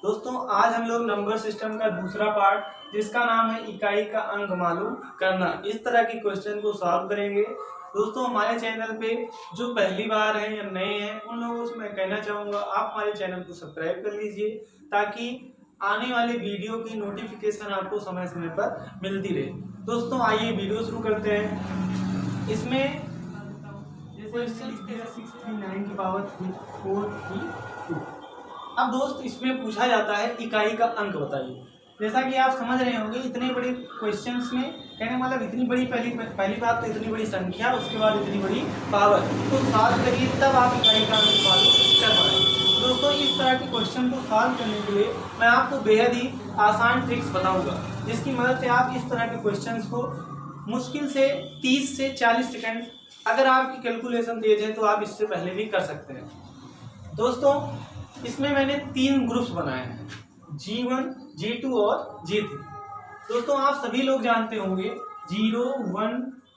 दोस्तों आज हम लोग नंबर सिस्टम का दूसरा पार्ट जिसका नाम है इकाई का अंक मालूम करना, इस तरह की क्वेश्चन को सॉल्व करेंगे। दोस्तों हमारे चैनल पे जो पहली बार हैं या नए हैं उन लोगों से मैं कहना चाहूँगा आप हमारे चैनल को सब्सक्राइब कर लीजिए ताकि आने वाले वीडियो की नोटिफिकेशन आपको समय समय पर मिलती रहे। दोस्तों आइए वीडियो शुरू करते हैं। इसमें क्वेश्चन 639 की पावर 432। अब दोस्त इसमें पूछा जाता है इकाई का अंक बताइए। जैसा कि आप समझ रहे होंगे इतने बड़े क्वेश्चंस में कहने मतलब इतनी बड़ी पहली बात तो इतनी बड़ी संख्या, उसके बाद इतनी बड़ी पावर, तो सॉल्व करिए तब आप इकाई का अंक मालूम कर पाएंगे। दोस्तों इस तरह के क्वेश्चन को सॉल्व करने के लिए मैं आपको बेहद ही आसान ट्रिक्स बताऊंगा जिसकी मदद से आप इस तरह के क्वेश्चंस को मुश्किल से 30 से 40 सेकंड, अगर आपकी कैलकुलेशन तेज है तो आप इससे पहले भी कर सकते हैं। दोस्तों इसमें मैंने 3 ग्रुप्स बनाए हैं, G1, G2 और G3। दोस्तों आप सभी लोग जानते होंगे 0, 1,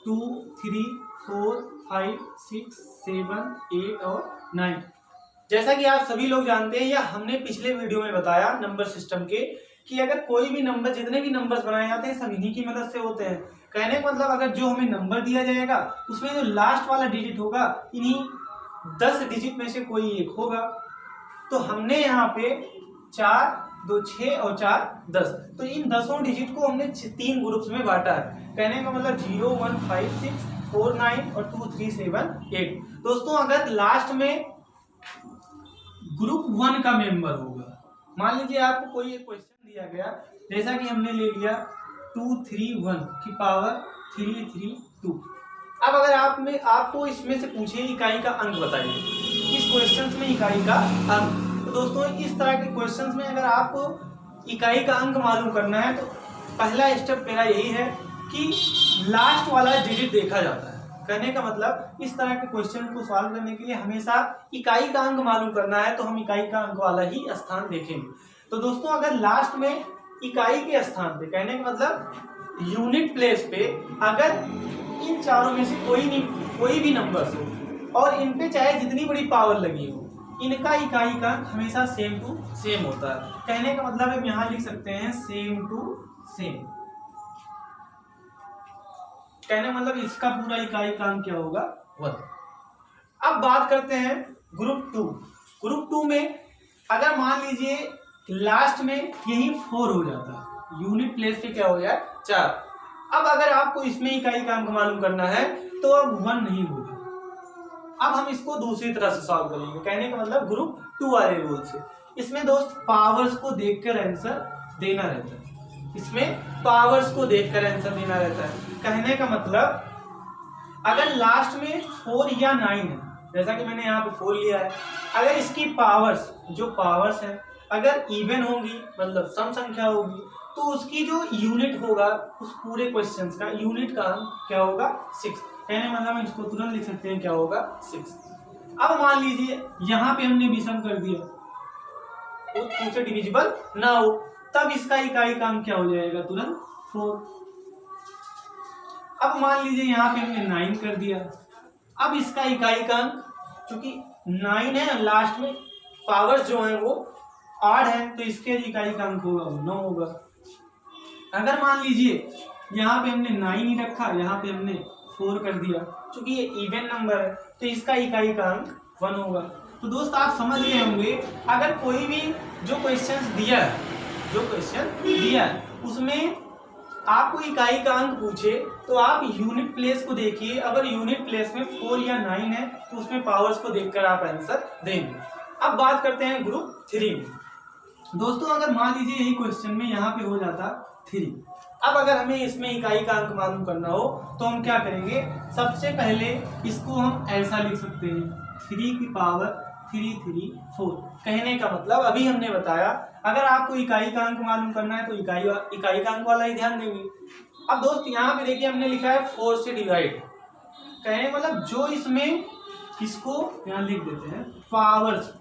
2, 3, 4, 5, 6, 7, 8 और 9। जैसा कि आप सभी लोग जानते हैं या हमने पिछले वीडियो में बताया नंबर सिस्टम के कि अगर कोई भी नंबर, जितने भी नंबर्स बनाए जाते हैं सब इन्हीं की मदद से होते हैं। कहने का मतलब अगर जो हमें नंबर दिया जाएगा उसमें जो लास्ट वाला डिजिट होगा इन्हीं 10 डिजिट में से कोई एक होगा। तो हमने यहाँ पे 4, 2, 6 और 4, 10, तो इन 10 डिजिट को हमने 3 ग्रुप्स में बांटा है। कहने का मतलब 0, 1, 5, 6, 4, 9 और 2, 3, 7, 8। दोस्तों अगर लास्ट में ग्रुप 1 का मेंबर होगा, मान लीजिए आपको कोई एक क्वेश्चन दिया गया, जैसा कि हमने ले लिया 2, 3, 1 की पावर 3, 3, 2। अब अगर आपको इसमें से पूछे इकाई का अंक बताइए, इस क्वेश्चन में इकाई का अंक, तो दोस्तों इस तरह के क्वेश्चन में अगर आपको इकाई का अंक मालूम करना है तो पहला स्टेप मेरा यही है कि लास्ट वाला डिजिट देखा जाता है। कहने का मतलब इस तरह के क्वेश्चन को सॉल्व करने के लिए हमेशा इकाई का अंक मालूम करना है तो हम इकाई का अंक वाला ही स्थान देखेंगे। तो दोस्तों अगर लास्ट में इकाई के स्थान पे, कहने का मतलब यूनिट प्लेस पे, अगर इन चारों में से कोई भी नंबर्स हो और इन पे चाहे जितनी बड़ी पावर लगी हो, इनका इकाई का अंक हमेशा सेम टू सेम होता है। कहने का मतलब हम यहाँ लिख सकते हैं सेम टू सेम। कहने मतलब इसका पूरा इकाई का अंक क्या होगा, 1। अब बात करते हैं ग्रुप 2। ग्रुप 2 में अगर मान लीजिए लास्ट में यही 4 हो जाता है, यूनिट प्लेस पे क्या हो जाए 4। अब अगर आपको इसमें इकाई का अंक मालूम करना है तो अब 1 नहीं होगा। अब हम इसको दूसरी तरह से सॉल्व करेंगे। कहने का मतलब ग्रुप 2 वाले रूल से। इसमें दोस्त पावर्स को देखकर आंसर देना रहता है, इसमें पावर्स को देखकर आंसर देना रहता है। कहने का मतलब अगर लास्ट में 4 या 9 है, जैसा कि मैंने यहाँ पे 4 लिया है, अगर इसकी पावर्स, जो पावर्स है अगर इवन होंगी मतलब सम संख्या होगी तो उसकी जो यूनिट होगा उस पूरे क्वेश्चन का यूनिट का अंक क्या होगा, 6। कहने मतलब हम इसको तुरंत लिख सकते हैं क्या होगा, 6। अब मान लीजिए यहाँ पे हमने विषम कर दिया तो 2 से डिविजिबल ना हो, तब इसका इकाई का अंक क्या हो जाएगा, तुरंत 4। अब मान लीजिए यहाँ पे हमने 9 कर दिया, अब इसका इकाई का अंक चूंकि 9 है, लास्ट में पावर्स जो है वो 8 है तो इसके इकाई का अंक होगा 9 होगा। अगर मान लीजिए यहाँ पे हमने 9 ही रखा, यहाँ पे हमने 4 कर दिया, चूंकि ये इवन नंबर है तो इसका इकाई का अंक 1 होगा। तो दोस्त आप समझ गए होंगे अगर कोई भी जो क्वेश्चन दिया है उसमें आपको इकाई का अंक पूछे तो आप यूनिट प्लेस को देखिए, अगर यूनिट प्लेस में 4 या 9 है तो उसमें पावर्स को देखकर आप आंसर देंगे। अब बात करते हैं ग्रुप 3 में। दोस्तों अगर मान लीजिए यही क्वेश्चन में यहाँ पे हो जाता 3, अब अगर हमें इसमें इकाई का अंक मालूम करना हो तो हम क्या करेंगे, सबसे पहले इसको हम ऐसा लिख सकते हैं 3 की पावर 3, 3, 4। कहने का मतलब अभी हमने बताया अगर आपको इकाई का अंक मालूम करना है तो इकाई का अंक वाला ही ध्यान देंगे। अब दोस्त यहाँ पे देखिए हमने लिखा है 4 से डिवाइड। कहने का मतलब जो इसमें, इसको यहाँ लिख देते हैं पावर्स,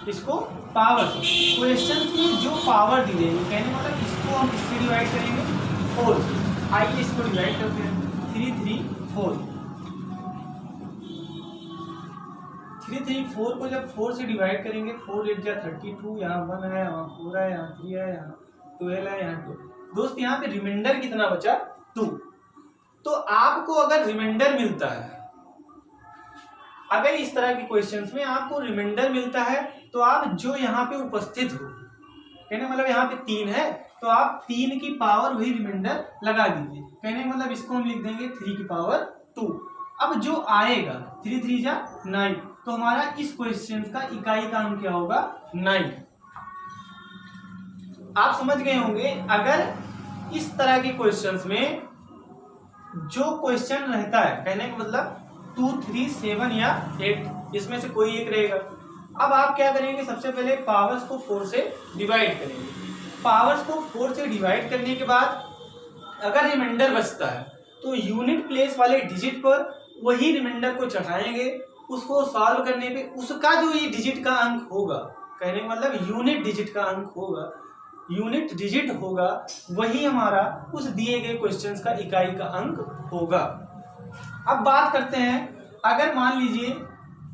इसको पावर, क्वेश्चन में जो पावर दी जाएगी, कहने मतलब इसको हम इससे डिवाइड करेंगे 4। आइए इसको डिवाइड करते हैं 3, 3, 4। 334 को जब 4 से डिवाइड करेंगे, 4 8 जा 32, यहाँ 1 है, यहाँ 4 है, यहाँ 3 है, यहाँ 12 है, यहाँ 2। दोस्त यहाँ पे रिमाइंडर कितना बचा? 2। तो आपको अगर रिमाइंडर मिलता है, अगर इस तरह के क्वेश्चंस में आपको रिमाइंडर मिलता है, तो आप जो यहाँ पे उपस्थित हो, कहने मतलब यहाँ पे 3 है तो आप 3 की पावर वही रिमाइंडर लगा दीजिए। कहने मतलब इसको हम लिख देंगे 3 की पावर 2। अब जो आएगा 3 3 जा 9, तो हमारा इस क्वेश्चन का इकाई का अंक क्या होगा? 9। आप समझ गए होंगे। अगर इस तरह के क्वेश्चंस में जो क्वेश्चन रहता है, कहने का मतलब 2 3 7 या 8, इसमें से कोई एक रहेगा। अब आप क्या करेंगे? सबसे पहले पावर्स को 4 से डिवाइड करेंगे। पावर्स को 4 से डिवाइड करने के बाद अगर रिमाइंडर बचता है तो यूनिट प्लेस वाले डिजिट पर वही रिमाइंडर को चढ़ाएंगे। उसको सॉल्व करने पे उसका जो ये डिजिट का अंक होगा, कहने का मतलब यूनिट डिजिट का अंक होगा, यूनिट डिजिट होगा, वही हमारा उस दिए गए क्वेश्चंस का इकाई का अंक होगा। अब बात करते हैं, अगर मान लीजिए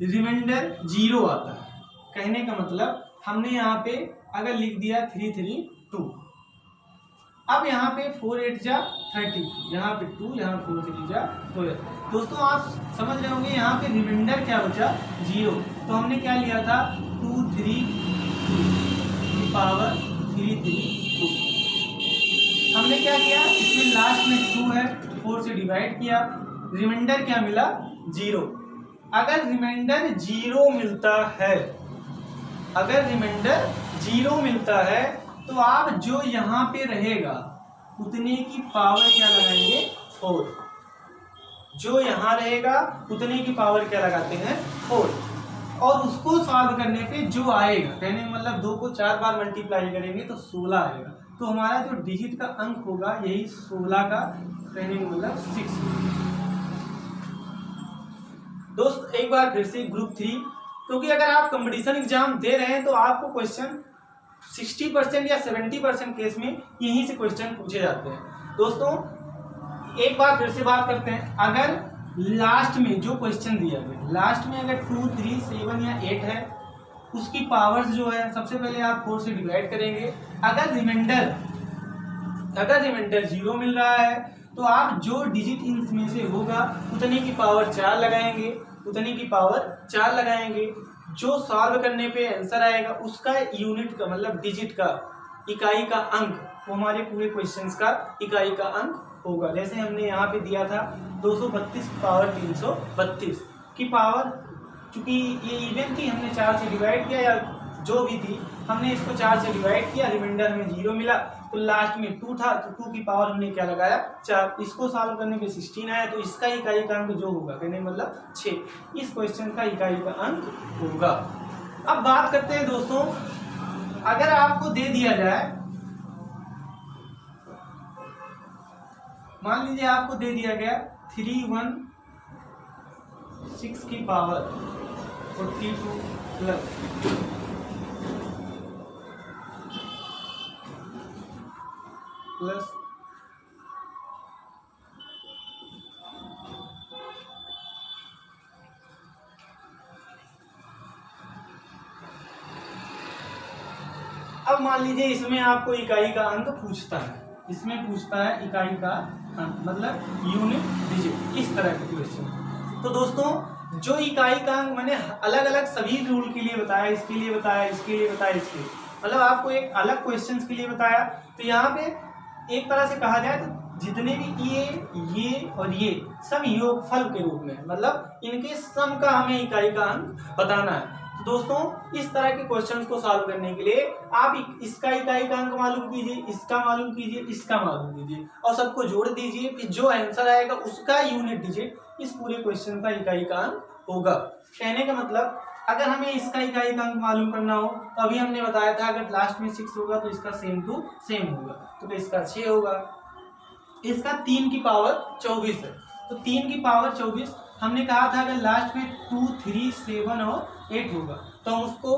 रिमाइंडर 0 आता है, कहने का मतलब हमने यहाँ पे अगर लिख दिया 3 3 2, अब यहाँ पे 4 8 जा 30, यहाँ पे 2, यहाँ 4 3 जा 12। दोस्तों आप समझ रहे होंगे यहाँ पे रिमाइंडर क्या बचा? 0। तो हमने क्या लिया था? 2 3 2 की पावर 3 3 2। हमने क्या किया? इसमें लास्ट में 2 है, 4 से डिवाइड किया, रिमाइंडर क्या मिला? 0। अगर रिमाइंडर 0 मिलता है, अगर रिमाइंडर 0 मिलता है तो आप जो यहाँ पे रहेगा उतने की पावर क्या लगाएंगे? 4। जो यहाँ रहेगा उतने की पावर क्या लगाते हैं? 4। और उसको सॉल्व करने पे जो आएगा, कहने का मतलब 2 को 4 बार मल्टीप्लाई करेंगे तो 16 आएगा। तो हमारा जो डिजिट का अंक होगा यही 16 का, कहने का मतलब 6। दोस्त एक बार फिर से ग्रुप 3, क्योंकि अगर आप कंपटीशन एग्जाम दे रहे हैं तो आपको क्वेश्चन 60% या 70% केस में यहीं से क्वेश्चन पूछे जाते हैं। दोस्तों एक बार फिर से बात करते हैं, अगर लास्ट में जो क्वेश्चन दिया गया, लास्ट में अगर 2 3 7 या 8 है, उसकी पावर्स जो है सबसे पहले आप 4 से डिवाइड करेंगे। अगर रिमाइंडर 0 मिल रहा है तो आप जो डिजिट इनमें से होगा उतने की पावर 4 लगाएंगे, उतने की पावर 4 लगाएंगे। जो सॉल्व करने पे आंसर आएगा उसका यूनिट का मतलब डिजिट का इकाई का अंक, वो हमारे पूरे क्वेश्चंस का इकाई का अंक होगा। जैसे हमने यहाँ पे दिया था 232 की पावर 332 की पावर, चूंकि ये इवन थी हमने 4 से डिवाइड किया या जो भी थी, हमने इसको 4 से डिवाइड किया, रिमाइंडर में 0 मिला, तो लास्ट में 2 था तो 2 की पावर हमने क्या लगाया? 4। इसको सॉल्व करने पे 16 आया, तो इसका इकाई का अंक जो होगा, कहने मतलब 6, इस क्वेश्चन का इकाई का अंक होगा। अब बात करते हैं दोस्तों, अगर आपको दे दिया जाए, मान लीजिए आपको दे दिया गया 316 की पावर 42 प्लस अब मान लीजिए इसमें आपको इकाई का अंक पूछता है, इसमें पूछता है इकाई का अंक मतलब यूनिट डिजिट, इस तरह के क्वेश्चन। तो दोस्तों जो इकाई का अंक मैंने अलग अलग सभी रूल के लिए बताया, इसके लिए बताया, इसके लिए बताया, इसके मतलब आपको एक अलग क्वेश्चंस के लिए बताया। तो यहाँ पे एक तरह से कहा जाए तो जितने भी ये और ये सब योगफल के रूप में, मतलब इनके सम का हमें इकाई का अंक बताना है। तो दोस्तों इस तरह के क्वेश्चंस को सॉल्व करने के लिए आप इसका इकाई का अंक मालूम कीजिए, इसका मालूम कीजिए, इसका मालूम कीजिए और सबको जोड़ दीजिए, फिर जो आंसर आएगा उसका यूनिट डिजिट इस पूरे क्वेश्चन का इकाई का अंक होगा। कहने का मतलब अगर हमें इसका इकाई का अंक मालूम करना हो तो अभी हमने बताया था अगर लास्ट में 6 होगा तो इसका सेम टू सेम होगा, तो इसका 6 होगा। इसका 3 की पावर 24 है, तो 3 की पावर 24 हमने कहा था अगर लास्ट में 2 3 7 और 8 होगा तो हम उसको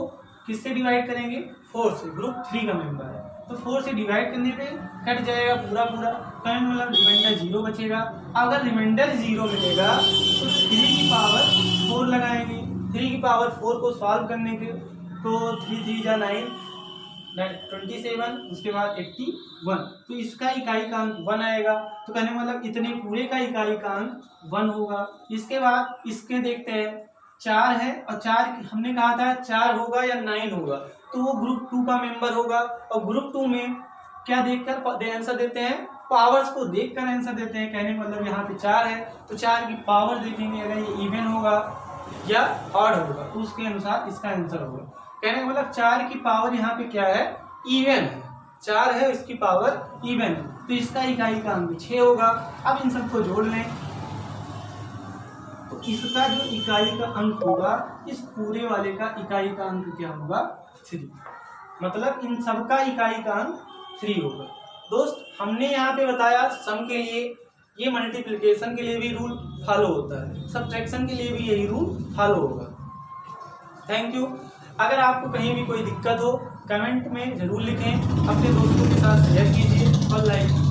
किससे डिवाइड करेंगे? 4 से। ग्रुप 3 का मेंबर है तो 4 से डिवाइड करने पे कट जाएगा पूरा, कहने मतलब रिमाइंडर 0 बचेगा। अगर रिमाइंडर 0 मिलेगा तो 3 की पावर 4 लगाएंगे, 3 की पावर 4 को सॉल्व करने के तो 3 3 जा 9 27, उसके बाद 81, तो इसका इकाई का अंक 1 आएगा। तो कहने मतलब इतने पूरे का इकाई का अंक 1 होगा। इसके बाद इसके देखते हैं 4 है और 4 हमने कहा था 4 होगा या 9 होगा, तो वो ग्रुप 2 का मेंबर होगा। और ग्रुप 2 में क्या देखकर आंसर देते हैं, पावर्स को देखकर आंसर देते हैं। कहने मतलब यहाँ पे 4 है तो 4 की पावर देखेंगे, अगर ये इवन होगा या ऑड होगा तो उसके अनुसार इसका आंसर होगा। कहने मतलब 4 की पावर यहाँ पे क्या है, इवन है, 4 है इसकी पावर इवन है, तो इसका इकाई का अंक 6 होगा। अब इन सबको जोड़ लें तो इसका जो इकाई का अंक होगा, इस पूरे वाले का इकाई का अंक क्या होगा, 3। मतलब इन सब का इकाई का अंक 3 होगा। दोस्त हमने यहाँ पे बताया सम के लिए ये मल्टीप्लिकेशन के लिए भी रूल फॉलो होता है, सब्ट्रैक्शन के लिए भी यही रूल फॉलो होगा। Thank you. अगर आपको कहीं भी कोई दिक्कत हो कमेंट में ज़रूर लिखें, अपने दोस्तों के साथ शेयर कीजिए और लाइक कीजिए।